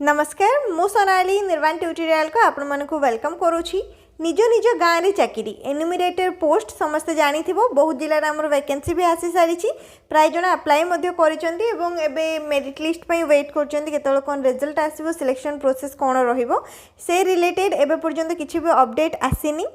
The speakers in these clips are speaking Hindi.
नमस्कार मु सोनाली निर्वाण ट्यूटोरियल को आपण मन को वेलकम करूछी। निज निज गाँव में चाकरी एनुमिरेटर पोस्ट समस्ते जानी बहुत जिले में आमर वैकेंसी भी आसी सारी प्राय जन अप्लाई मेरिट लिस्ट वेट कर कौन रिजल्ट आसो सिलेक्शन प्रोसेस कौन रे रिलेटेड एवं पर्यंत किसी भी अपडेट आसीनी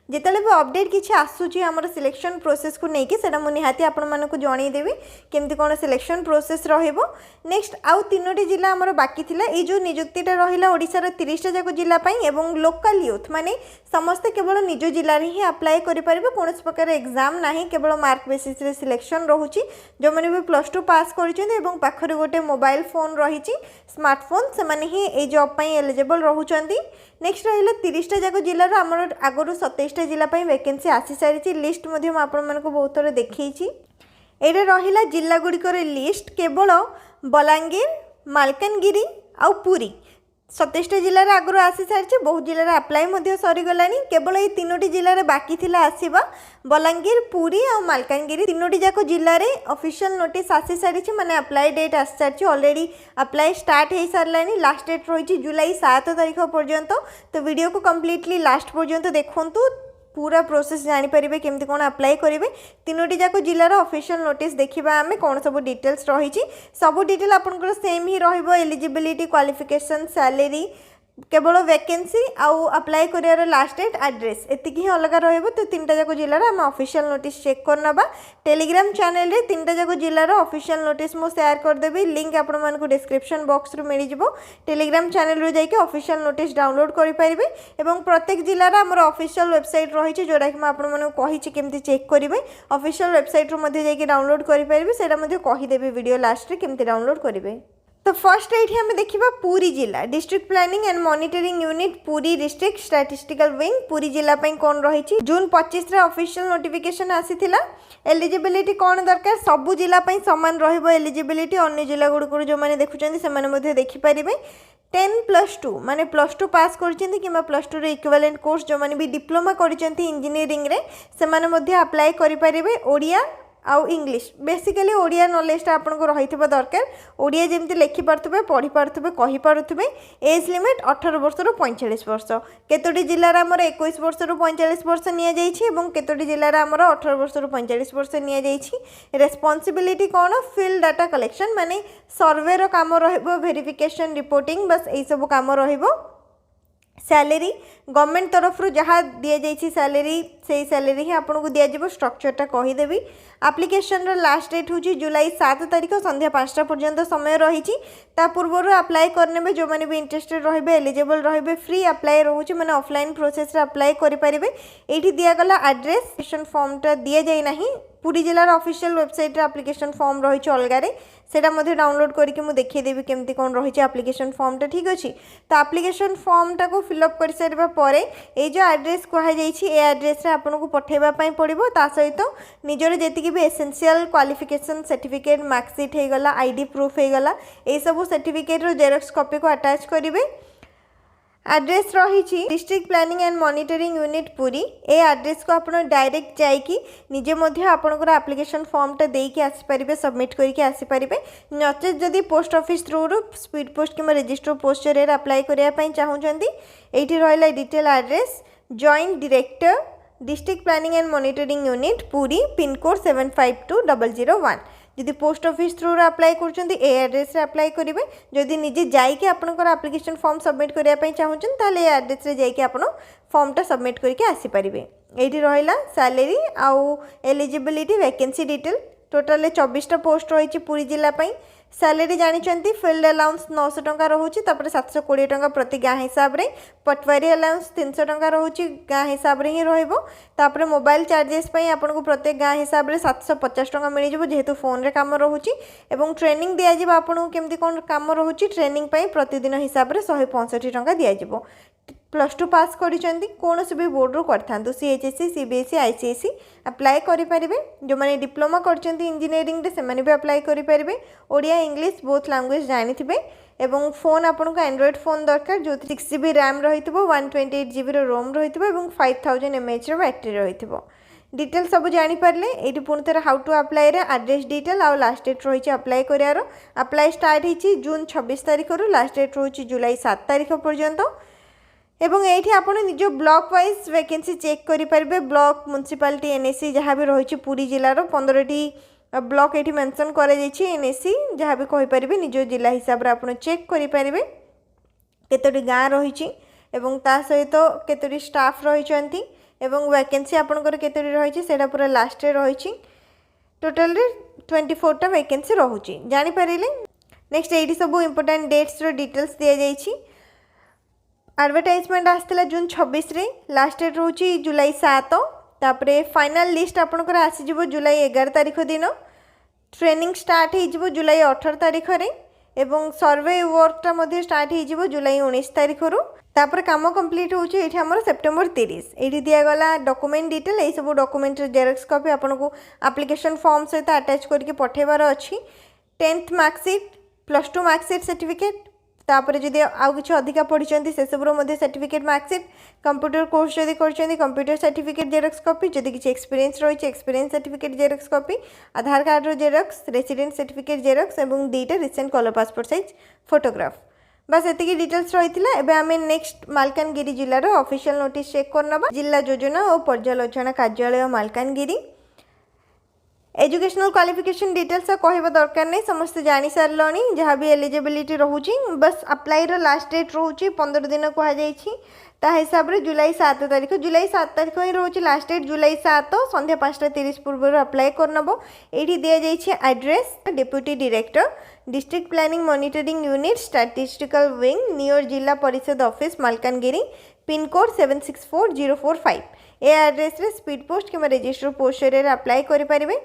जितेबाला भी अपडेट किसी आसूची आमर सिलेक्शन प्रोसेस को लेकिन से निहाती आपण मानक जनईदेवी केमती कौन सिलेक्शन प्रोसेस रहिबो। नेक्स्ट आउ 3टी जिला आमर बाकी थिला ए जो निजुक्तिटा रहिला ओडिसा 30टा जाक जिला पई एवं लोकल यूथ माने समस्ते केवल निज जिला रे ही अप्लाई करि परिबे कोन प्रकार एग्जाम नाही केवल मार्क बेसिस रे सिलेक्शन रहूची। जो माने भी +2 पास करिसेंते एवं पाखरे गोटे मोबाइल फोन रहिची स्मार्टफोन से माने ही ए जॉब पई एलिजिबल रहउचंती। नेक्स्ट रहिला 30टा जाक जिला रो आमर आगरो 27 जिला वैकेंसी आसी सारी लिस्ट आपण बहुत थोड़ा देखी ये रहिला जिला गुड़िकर लिस्ट केवल बलांगीर मालकानगिरी आउ पुरी 27 जिले आगुरी आसी सारी बहुत जिले में अप्लाई सरीगला केवल ये 3टी जिले में बाकी थिला आसीबा बलांगीर पुरी और मालकानगिरी 3टी जाक जिले में ऑफिशियल नोटिस आसी सारी माने अप्लाई डेट आसी सारी ऑलरेडी अप्लाई स्टार्ट हो सारा लास्ट डेट रही जुलाई 7 तारीख पर्यंत। तो वीडियो को कम्प्लीटली लास्ट पर्यंत देखूँ पूरा प्रोसेस जानीपर केमती कौन अप्लाई करेंगे 3टी जाक जिलार ऑफिशियल नोटिस देखा आम कौन सब डिटेल्स रही सब डिटेल आपंकर सेम ही एलिजिबिलिटी क्वालिफिकेशन सैलरी केवल वैकेंसी आउ अप्लाई कर लास्ट डेट एड्रेस एति ही अलग रही। तो 3टा जाक जिलार आम ऑफिशियल नोटिस चेक करना टेलीग्राम चैनल रे 3टा जाक जिलार ऑफिशियल नोटिस मु शेयर करदेवी लिंक आपण मानक डिस्क्रिप्शन बॉक्स रू मिल जिवो। टेलीग्राम चैनल रू जाइके ऑफिशियल नोटिस डाउनलोड करि परिबे एवं प्रत्येक जिलार आमर ऑफिशियल वेबसाइट रही जोड़ा कि आपण मानक कहि छि केमती चेक करिवे ऑफिशियल वेबसाइट रू मध्ये जाइके डाउनलोड करि परिबे सेटा मध्ये कहि देबे वीडियो लास्ट रे केमती डाउनलोड करिवे। तो फर्स्ट ये आम देखा पुरी जिला district planning and monitoring unit Puri district statistical wing Puri जिला कौन रही जून 25 ऑफिशियल नोटिफिकेशन आसीथिला। एलिजिबिलिटी कौन दरकार सबू जिला सामान रहिबो एलिजिबिलिटी अन्य जिला गुड़िक जो मैंने देखुं से देखिपारे 10+2 माने +2 पास करछन्ती किंबा +2 रे इक्विवेलेंट कोर्स जो माने भी डिप्लोमा करछन्ती इंजीनियरिंग रे से माने मध्ये अप्लाई करि परिबे। ओडिया आउ इंग्लिश बेसिकली ओडिया नॉलेजटा आपको रही दरकार ओडिया जमी लिखि पारे पढ़ी पारे कही पारे। एज लिमिट 18 वर्ष रु 45 वर्ष केतोटी जिलार आमर 21 वर्ष रु 45 वर्ष नि केतोटी जिलार आमर 18 वर्ष रु 45 वर्ष नि। रेस्पॉन्सिबिलिटी कौन फील्ड डाटा कलेक्शन माने सर्वे रो काम रहिबो वेरिफिकेशन रिपोर्टिंग बस यही सब काम रहिबो। सैलरी गवर्नमेंट तरफ जहाँ दि जाइए सैलरी से सैलरी ही आपको दिज्व स्ट्रक्चरटा कहीदेवी। एप्लिकेशन लास्ट डेट हूँ जुलाई 7 तारीख संध्या 5टा पर्यंत समय रही पूर्व अप्लाई करने जो मैंने भी इंटरेस्टेड रहे एलिजिबल रहे फ्री अप्लाई रोचे मैंने ऑफलाइन प्रोसेस अप्लाई करेंगे। ये दिगला एड्रेस फॉर्मटा दि जाए ना पुरी जिलार ऑफिशियल वेबसाइट एप्लिकेशन फॉर्म रही अलग सेटा मध्य डाउनलोड करके मुझे देखीदेवी केमती कौन रही एप्लिकेशन फॉर्मटा ठीक अच्छे। तो एप्लिकेशन फॉर्मटा को फिलअप कर सारा पर ये जो एड्रेस कहुई एड्रेस आपको पठेबाई पड़ो ता सहित निजर जी भी एसेंशियल क्वालिफिकेशन सर्टिफिकेट मार्कशीट हो गला आईडी प्रूफ हो गला ये सब सर्टिफिकेट रो जेरॉक्स कॉपी को अटैच करेंगे। एड्रेस रही district planning and monitoring unit Puri A address को आप डायरेक्ट जाइए निजे आपंकर एप्लिकेशन फॉर्मटा देकी आसीपारे सबमिट करके आसीपारे। नचेत जदि post office through speed post कि रजिस्टर पोस्ट जरिए अप्लाई करने चाहूँगी ये रहा detail address joint director district planning and monitoring unit Puri pincode 752001। जदि पोस्ट ऑफिस थ्रू अप्लाई कर एड्रेस अप्लाई करेंगे जदि निजे जाइए आपंकर एप्लिकेशन फॉर्म सबमिट करने चाहूँगी एड्रेस जाइए आप फॉर्मटा सबमिट करके आसीपारे। ये रहा सैलरी आउ एलिजिबिलिटी वैकेंसी डिटेल टोटाल 24टा पोस्ट रही पुरी जिला सैलरी जानी फील्ड अलाउंस 900 टंका रोचे 720 टंका प्रति गाँ हिसाब से पटवारी अलाउंस 300 टंका रोचे गाँ हिसाब से ही रोपर मोबाइल चार्जेस आपको प्रत्येक गाँ हिसाब से 750 टंका मिल जेहेतु फोन रे काम रोचे और ट्रेनिंग दिज्व आपको केमती कौन काम रोचे ट्रेनिंग प्रतिदिन हिसाब से 165 टंका दिज्व। +2 पास करिसेंती कौन भी बोर्ड रू करथांतु सीएचएससी सीबीएसई आईसीएसई अप्लाई करेंगे। जो मैंने डिप्लोमा करछंती इंजीनियरिंग रे से माने भी अप्लाई करेंगे। ओडिया इंग्लिश बोथ लैंग्वेज जानिथिबे एवं फोन आपको एंड्रॉइड फोन दरकार जो 6GB रैम रही 128GB रोम रही 5000 mAh बैटेरी रही डिटेल सब जानीपारे ये पुणी थे हाउ टू अप्लाई रे एड्रेस डिटेल आउ लास्ट डेट रही अप्लाई करार अप्लाई स्टार्ट होती जून 26 तारीख रु लास्ट डेट रही जुलाई 7 तारीख पर्यंत एवं ये आप निज ब्लॉक वाइज वैकेंसी चेक करेंगे ब्लॉक म्युनिसिपालिटी एनएससी जहाँ भी रही पूरी जिलार 15टी ब्लॉक ये मेंशन कर एनएससी जहाँ भी कहीपर निज जिला हिसाब से आप चेक करेंगे केतोटी गाँ रही सहित केतोटी स्टाफ रही वैकेंसी आपंकर केतोटी रही से पूरा लास्ट रही टोटल 24टा वैकेंसी रोचे जानीपारे। नेक्स्ट ये सब इम्पोर्टाट डेट्स डिटेल्स दि जाइए एडवर्टाइजमेंट आसला जून 26 रे लास्ट डेट रोची जुलाई 7 तापरे फाइनल लिस्ट आपनकर आसीजिवो जुलाई 11 तारीख दिन ट्रेनिंग स्टार्ट हो जुलाई 18 तारीख रे एवं सर्वे वर्कटा मध्य स्टार्ट हो जुलाई 19 तारीख रु तापर काम कंप्लीट होची एठी हमर सेप्टेम्बर 30 एठी दिया गला डॉक्यूमेंट डिटेल ए सब डॉक्यूमेंट जेरॉक्स कॉपी आपनको एप्लिकेशन फॉर्म सहित अटैच करके पठेबार अछि 10th मार्कशीट +2 मार्कशीट सर्टिफिकेट तापर जदि आउ किसी अधिका पढ़ी से सबूर सर्टिफिकेट मार्कशीट कंप्यूटर कोर्स जदि कर कंप्यूटर सर्टिफिकेट जेरॉक्स कॉपी जदि किसी एक्सपीरियंस रही experience certificate xerox copy Aadhaar card रो जेरॉक्स रेसिडेंट सर्टिफिकेट जेरॉक्स एवं 2टा recent colour passport size photograph बस एतिकी डिटेल्स रही है। आम नेक्स्ट मालकानगिरी जिलार ऑफिशियल नोटिस चेक करना जिला योजना और पर्यालोचना कार्यालय मालकानगिरी एजुकेशनल क्वालिफिकेशन डिटेल्स कहवा दरकार नहीं समस्त जानी सारे जहाँ भी एलिजिबिलिटी रोचे बस अप्लाई लास्ट डेट रोचे 15 दिन कहुई हिसाब से जुलाई 7 तारीख ही रोचे लास्ट डेट जुलाई 7 संध्या 5:30 पूर्व अप्लाई करनब। ये दि जाइए address deputy director district planning monitoring unit statistical wing near जिला परिषद ऑफिस मालकानगिरी पिन कोड 764045 ए एड्रेस रे स्पीड पोस्ट कि रजिस्टर पोस्ट जरिए अप्लाई करेंगे।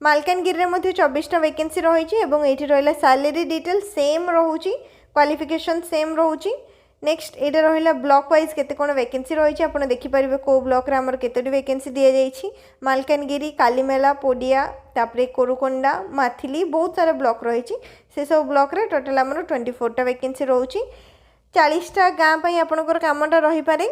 मालकानगिरी में 24टा वैकेंसी रही ये रहा सैलरी डिटेल सेम रोचे क्वालिफिकेशन सेम रोचे। नेक्स्ट ये रहा ब्लॉक वाइज केते कोन वैकेंसी रही आप देखिपारे कौ ब्लॉक रे आमर केतोटी वैकेंसी दि जाइए मालकानगिरी कालीमेला पोडिया तापरे कोरुकोंडा माथिली बहुत सारा ब्लॉक रही से सब ब्लॉक रे टोटल आमर 24टा वैकेंसी रोचे 40टा गाँ आपंकर कामटा रही पारे।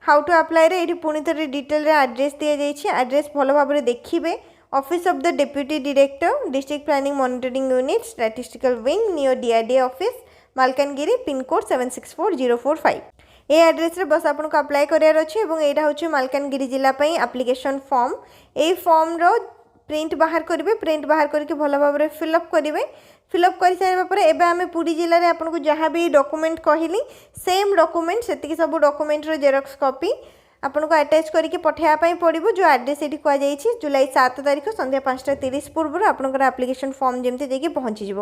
हाउ टू अप्लाई रे ये पुणी थे डिटेल एड्रेस दि जाइए एड्रेस भल भाव देखिए office of the deputy director district planning monitoring unit statistical wing near DRD office Malkangiri pin code 764045 ये एड्रेस रे बस आपको अप्लाई करार अच्छे यहाँ हूँ मालकानगिरी जिला एप्लिकेशन फॉर्म ये फॉर्म रो प्रिंट बाहर करेंगे प्रिंट बाहर करके भल भाव में फिलअप करेंगे फिलअप कर सारापर एवं आम पूरी जिले में आपको जहाँ भी डॉक्यूमेंट कहली सेम डॉक्यूमेंट से सब डॉक्यूमेंट रो जेरॉक्स कॉपी आपको अटैच करके पठाइबा पड़ो जो एड्रेस ये कहुई जुलाई 7 तारीख संध्या 5:30 पूर्व आपंकर एप्लिकेशन फॉर्म जमी जाकि पहुँची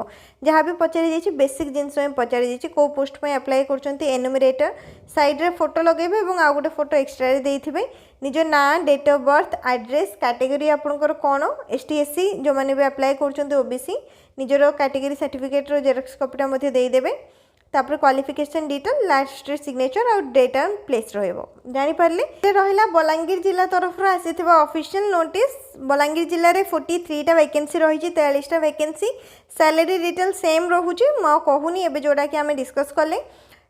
जहाँ भी पचारि जाइए बेसिक जिनस पचारि जाइए कौ पोस्ट पर अप्लाई कर एनुमरेटर साइड रे फोटो लगेबे और आउ गोटे फोटो एक्सट्रा देइथिबे निज ना date of birth address category आपंकर कौन एसटी एससी जो मैंने भी अप्लाई कर ओबीसी निजर कैटेगरी सर्टिफिकेट रो जेरॉक्स कॉपीटा मध्य देदेवे तापर क्वालिफिकेशन डिटेल लास्ट सिग्नेचर और डेट एंड प्लेस जानीपारे रहा बलांगीर जिला तरफ आसी ऑफिशियल नोटिस बलांगीर जिले में 43टा वैकेंसी रही 43टा वैकेंसी सैलरी डिटेल सेम रोचे कहूनी एवं जोड़ा कि आम डिस्कस कले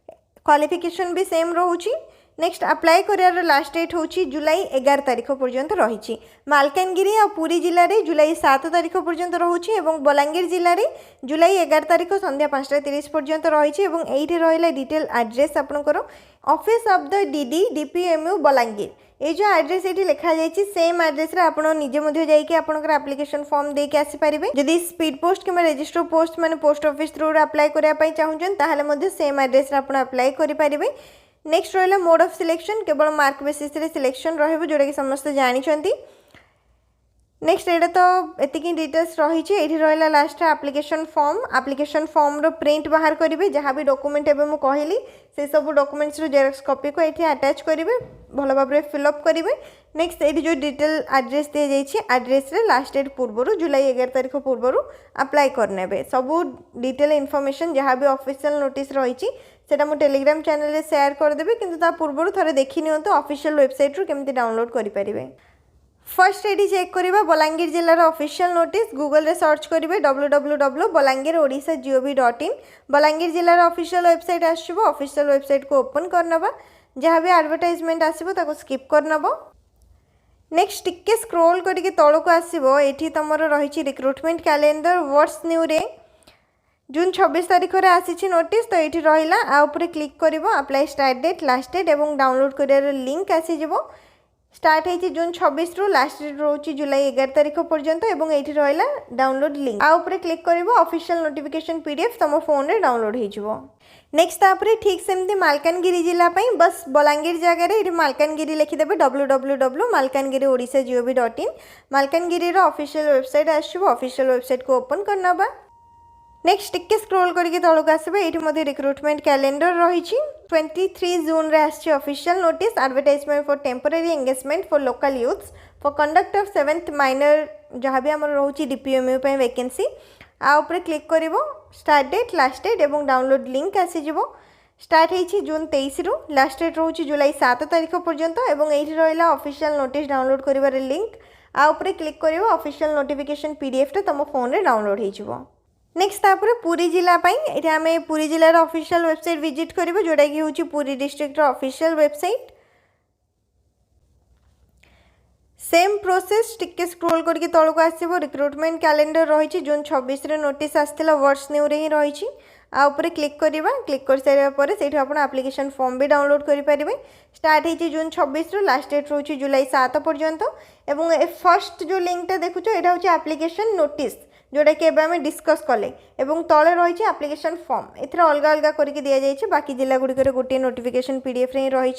क्वालिफिकेशन भी सेम रोचे। नेक्स्ट अप्लाई करार लास्ट डेट हूँ जुलाई 11 तारीख पर्यंत रही मालकानगिरी और पुरी जिले में जुलाई 7 तारीख पर्यंत रोचे बलांगीर जिले में जुलाई 11 तारीख संध्या 5:30 पर्यंत रही ये रहा डिटेल एड्रेस आपंकर office of the DD DPMU Balangir ये जो एड्रेस ये लिखा जाइए सेम एड्रेस आप निजे जाइए आपंकर एप्लिकेशन फॉर्म देके आसीपारे जदि स्पीड पोस्ट कि रजिस्टर पोस्ट माने पोस्ट ऑफिस थ्रू अप्लाई करने चाहूँ सेम एड्रेस आप अप्लाई करेंगे। नेक्स्ट रहा मोड ऑफ सिलेक्शन केवल मार्क बेसिस रे सिलेक्शन रहिबो जोड़ा कि समस्त जानी। नेक्स्ट ये तो एतिकी डिटेल्स रही ये रहा लास्ट एप्लिकेशन फॉर्म रो प्रिंट बाहर करेंगे जहाँ भी डॉक्यूमेंट एवं मुझे कहली से सब डॉक्यूमेंट्स रो जेरॉक्स कॉपी को ये अटैच करेंगे भल भाव में फिलअप करेंगे। नेक्स्ट ये जो डिटेल एड्रेस दि जाइए एड्रेस रे लास्ट डेट पूर्व जुलाई 11 तारीख पूर्व अप्लाई करने सबू डिटेल इनफॉरमेशन जहाँ भी ऑफिशियल नोटिस रही सेटा मु टेलीग्राम चैनल रे शेयर करदेबी किंतु ता पूर्व थोड़े देखी नियंतु ऑफिशियल वेबसाइट रू केमती डाउनलोड करि परिबे। फर्स्ट एडी चेक करिबा बलांगीर जिल्लार ऑफिशियल नोटिस गूगल रे सर्च करिबे www.balangir.odisha.gov.in बलांगीर जिल्लार ऑफिशियल वेबसाइट आसीबो ऑफिशियल वेबसाइट को ओपन करनबा जहाँ भी एडवर्टाइजमेंट आसीबो ताको स्किप करनबो। नेक्स्ट टिके स्क्रोल करके तौक आसो ये तुम रही रिक्रुटमेंट कैलेंडर व्हाट्स न्यू रे जून 26 तारीख में आसी नोटिस तो ये रहा आउे क्लिक कर apply start date last date और डाउनलोड कर लिंक आसीज स्टार्ट है जून 26 रु लास्ट डेट रोचे जुलाई 11 तारीख पर्यंत और ये रहा डाउनलोड लिंक आउे क्लिक कर ऑफिशियल नोटिफिकेशन पीडीएफ तुम फोन रे डाउनलोड हो नेक्स्ट तापर ठीक सेमती मालकानगिरी जिला बस बलांगीर जगह ये मालकानगिरी लिखिदेवे www.malkangiri.odisha.gov.in मालकानगिरी ऑफिशियल वेबसाइट आसो ऑफिशियल वेबसाइट को ओपन करना। नेक्स्ट टिके स्क्रोल करके तौक आसो ये रिक्रुटमेंट कैलेंडर रही 23 जून रे आसी official notice advertisement for temporary engagement for local youths for conduct of 7th minor जहाँ भी आम रोचे डीपीएमयू वैकेंसी आउे क्लिक कर स्टार्ट डेट लास्ट डेट और डाउनलोड लिंक आसीज स्टार्ट है जून 23 रु लास्ट डेट रोचे जुलाई 7 तारीख पर्यंत और ये रहा ऑफिशियल नोटिस डाउनलोड कर लिंक आउे क्लिक कर ऑफिशियल नोटिफिकेशन पीडीएफ तुम फोन रे डाउनलोड हो। नेक्स्ट तापर पुरी जिला ये आम पुरी जिलार ऑफिशियल वेबसाइट विजिट करिबो जोटा कि होची Puri district official website same process टिके स्क्रोल करके तौक आसो रिक्रुटमेंट कैलेंडर रही जून 26 रे नोटिस आसला व्हाट्स न्यू रे ही रही आउे क्लिक करवा क्लिक कर सारे से आप एप्लिकेशन फॉर्म भी डाउनलोड करेंगे स्टार्ट है जून 26 रु लास्ट डेट रोचे जुलाई 7 पर्यंत और फर्स्ट जो लिंकटा देखुच यहाँ हूँ एप्लिकेशन नोटिस जोटा कि आम डिस्कस कले तले रही एप्लिकेशन फॉर्म एथर अलग अलग करके दि जाए बाकी जिला गुड़िक गोटे नोटिफिकेशन पीडीएफ रे रही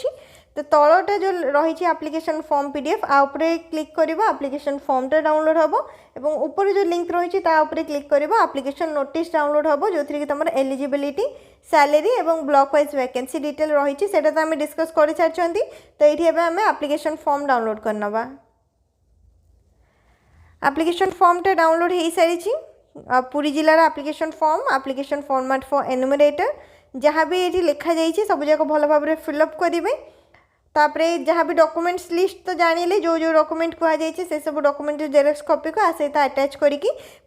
तो तलटा जो रही एप्लिकेशन फॉर्म पीडीएफ आउे क्लिक कर एप्लिकेशन फॉर्मटा डाउनलोड हम और ऊपर जो लिंक रही क्लिक कर एप्लिकेशन नोटिस डाउनलोड हम जो थी तुम एलिजिबिलिटी सैलरी और ब्लॉक वाइज वैकेंसी डिटेल रही तो आम डिस्कस कर सारी तो ये आम एप्लिकेशन फॉर्म डाउनलोड करनवा एप्लिकेशन फॉर्मटा डाउनलोड हो सारी पुरी जिलार एप्लिकेशन फॉर्मेट फॉर एनुमरेटर जहाँ भी ये लिखा जाइए सब जाक भल भाव फिलअप करेंगे तापरे जहाँ भी डॉक्यूमेंट्स लिस्ट तो जानिले जो जो डॉक्यूमेंट कहुई से सब डॉक्यूमेंट जेरक्स कॉपी को सहित अटैच करी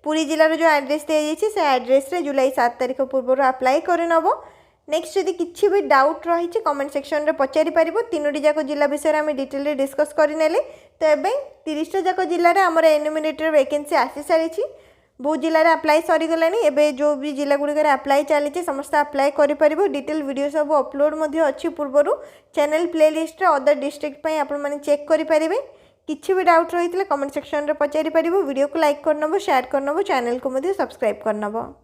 पुरी जिलार जो एड्रेस दी से एड्रेस रे जुलाई 7 तारीख पूर्व अप्लाई करनब। नेक्स्ट जदि किसी भी डाउट रही कमेंट सेक्शन रे पचारि पारिबो तीनोटी जाक जिला विषय में आम डिटेल डिस्कस करें तो ये 30टा जाक जिले आमर एनुमिनेटर वैकेंसी आसी सारी बहुत जिले में अप्लाई सरीगला एवं जो भी जिला गुड़िक अप्लाई चली समस्त अप्लाई करें डिटेल वीडियो सब अपलोड अच्छी पूर्वर चैनल प्लेलिस्ट अदर डिस्ट्रिक्ट आपने चेक करेंगे किसी भी डाउट रही है कमेंट सेक्शन रे पचारि पारिबो वीडियो को लाइक करनबो शेयर करनबो चैनल को सब्सक्राइब करनबो।